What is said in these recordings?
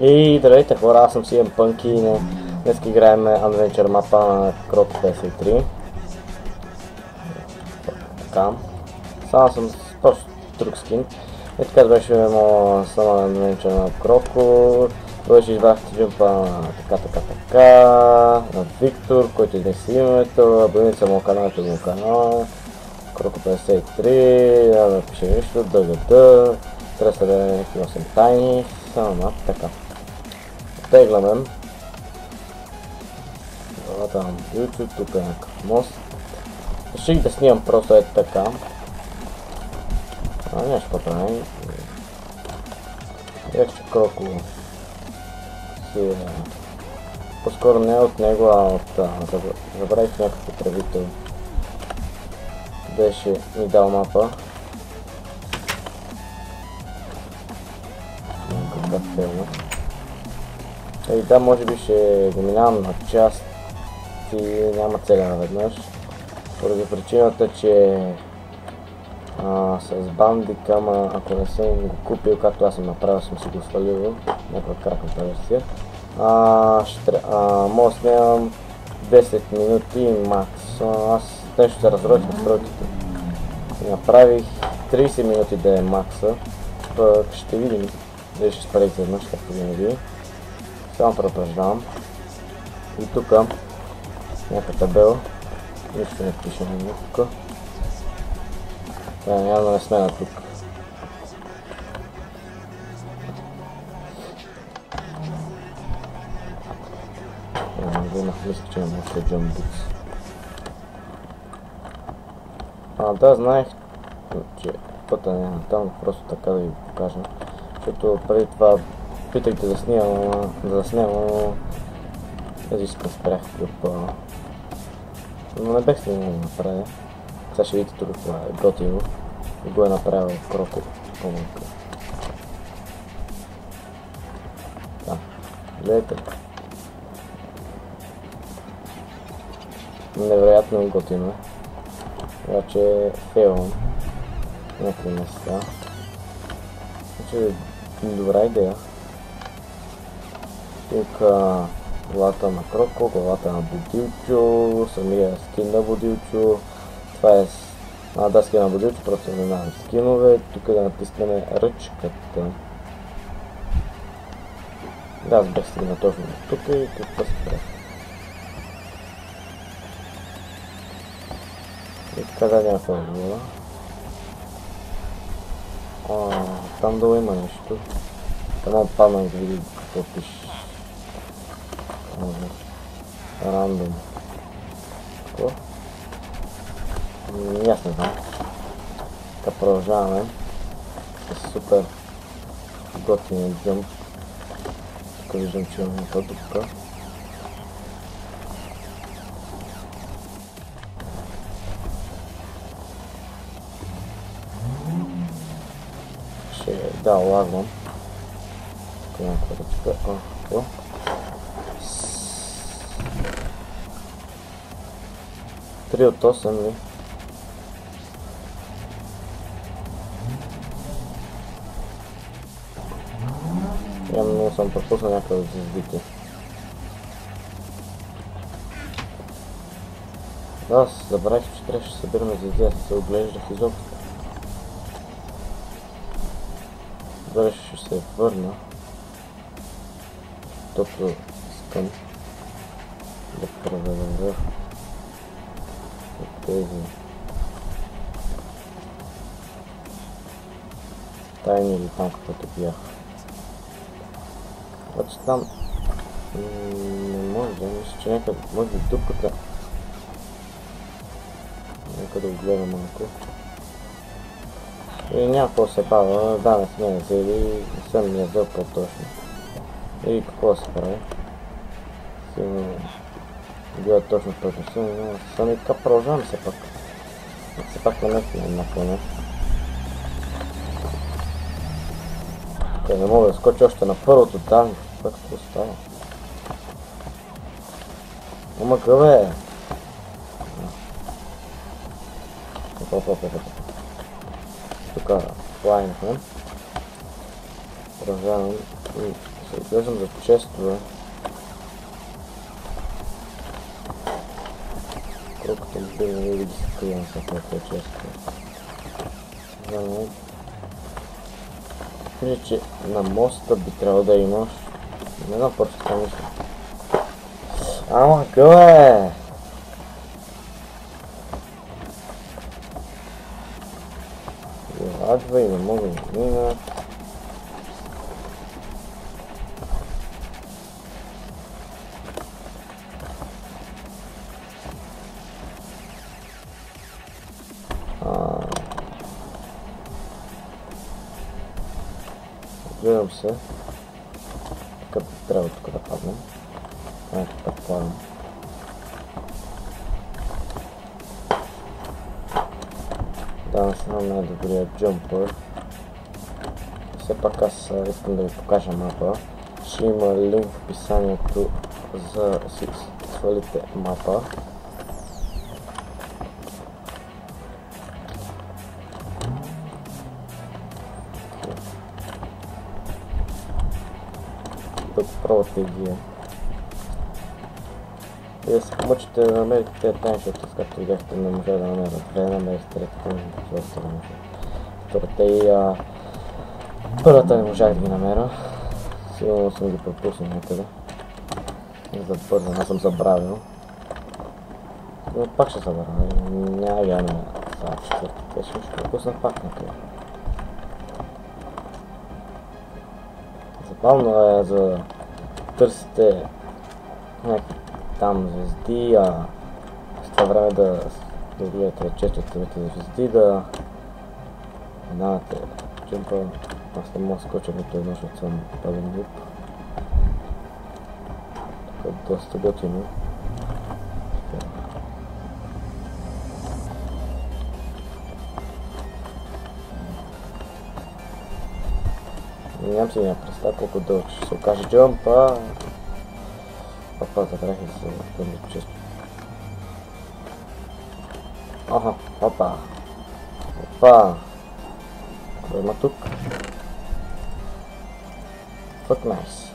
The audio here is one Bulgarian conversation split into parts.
И здравейте хора, аз съм CM Punk и днес играем Adventure мапа на Croc 53. Така. Само съм с просто друг скин. И така беше само Adventure на Croc. Беше избрахте джумпа така на Виктор, който изнесе името, абонирайте се на моят канал, Croc 53, да напише нищо, ДГД, трябва да е някакви 8 тайни, само мап, така. Тегляме. Там YouTube, тук е някакъв мост. Реших да снимам просто е така. Нещо по-правим. Вече Кроко си по-скоро не от него, а от... забравих някакъв управител. Беше ми дал мапа. Какъв филм. И да, може би ще го минавам на част и няма целя наведнъж. Поради причината, че с Bandicam, ако не съм го купил, както аз съм направил, съм си го свалил, някаква кракната версия. Мога да снимам 10 минути макс. Аз нещо се разроих на стройките. Направих 30 минути да е макса. Пък ще видим дали ще спарих веднъж, както винаги. Само преупреждавам. И тук някаква табела. Нищо не пише на тук. Явно не сме на тук. Мисля, че не може да Jump Boots. Да, знаех, че пътя няма там, просто така да ви покажа. Защото преди това питахте да снимам, но изискам спрях група. Но не бех снимал да направя. Сега ще видите тук това е готино. И го е направил Кроко. Да, гледайте. Невероятно готино. Обаче фейлвам някакви места. Значи добра идея. Тук главата на Кроко, главата на Будилчо, самия скин на Будилчо. Това е скин на Будилчо, просто не знам скинове. Тук да натиснем ръчката. Да, аз бях стигна точно тук и какво се прави. И така да някаква отговора. Там долу има нещо. Едно падна да види какво пише. Рандом. Какво? Аз не знам. Така продължаваме. С супер готин джъмп. Тук виждам, че имам някаква дупка. Да, лагвам. Тук е някаква ръчка. Какво? 3 от 8 ли? Явно съм пропуснал някакъв от звездите. Да, аз забравих, че трябваше да събираме звезди, аз се оглеждах изобщо. Добре, ще се върна. Защото искам да проверя от тези тайни или там каквото бях. Обаче там не може да мисля, че някъде може би дупката. Нека да огледам малко. И няма какво се бава, да, не сме взели, не съм ми взел по-точно. И какво се прави? Сигурно гледа точно точно, но сами така продължавам все пак. Все пак намехме еднакво нещо. Не мога да скоча още на първото там, какво става? Ама къде? Тук плайнахме. Продължавам и Се изглеждам за честове. Колкото би не види се крием са колко честове. Мисля, че на моста би трябвало да имаш. Не знам просто така мисля. Ама гъле! Лагва и не мога да мина. Гледам се. Тук трябва тук да паднем. Ето предполагам. Да, съм най-добрия джампър. Все пак аз искам да ви покажа мапа. Ще има линк в описанието за да си свалите мапа. Да пробвате ги. И да се помъчите да намерите тези тайни, защото както видяхте не може да намеря. Две намерих, третата не може. Втората и първата не можах да ги намеря. Сигурно съм ги пропуснал някъде. За бързо, аз съм забравил. Но пак ще забравя. Няма я на четвъртата, ще пропусна пак някъде. Забавно е за търсите някакви там звезди, с това време да гледате често темите за звезди, да минавате джампа. Аз не мога да скоча нито едно, защото съм пълен луп. Тук е доста готино. Нямам си няма представа колко дълъг ще се окаже джампа. Опа, забрах да се върна често. Аха, опа. Опа. Кой има тук? Fuck nice.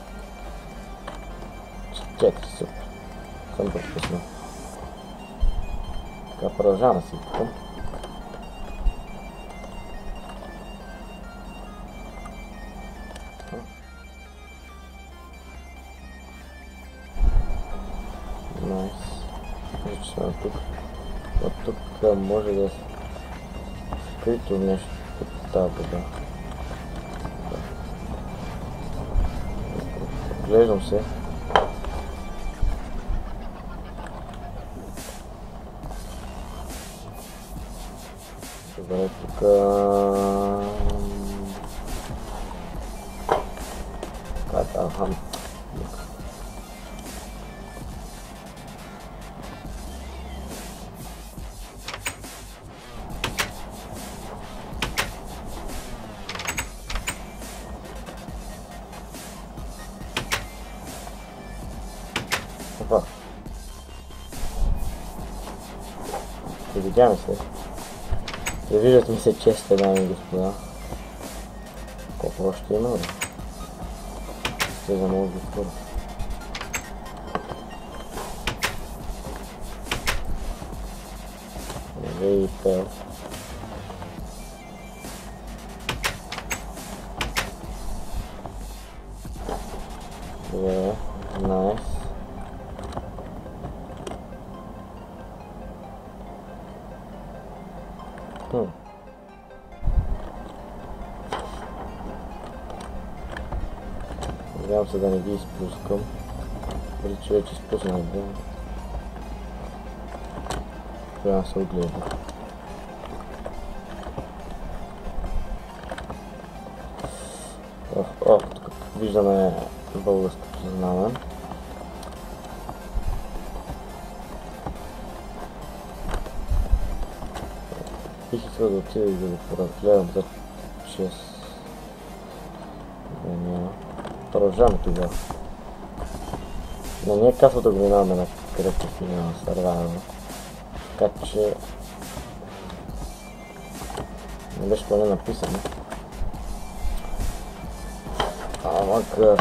4, супер. Съм пропуснал. Така, продължавам да си викам. Найс. Вижда, че сме тук. От тук може да е скрито нещо от тази вода. Глеждам се. Добре, тук... Ахам. Опа. Видяме се. Виждат ми се често, дами и господа. Колко още има, бе? Ще за много скоро. И пел. Добре, найс. Надявам се да не ги изпускам. Преди че вече изпуснах да. Трябва да се огледа. Тук виждаме българското знаме. Бих искал да отида и да го поразгледам за 6. Няма. Продължаваме тогава. Но ние казва да го минаваме на където си няма сървайвър. Така че... не беше поне написано. Амак...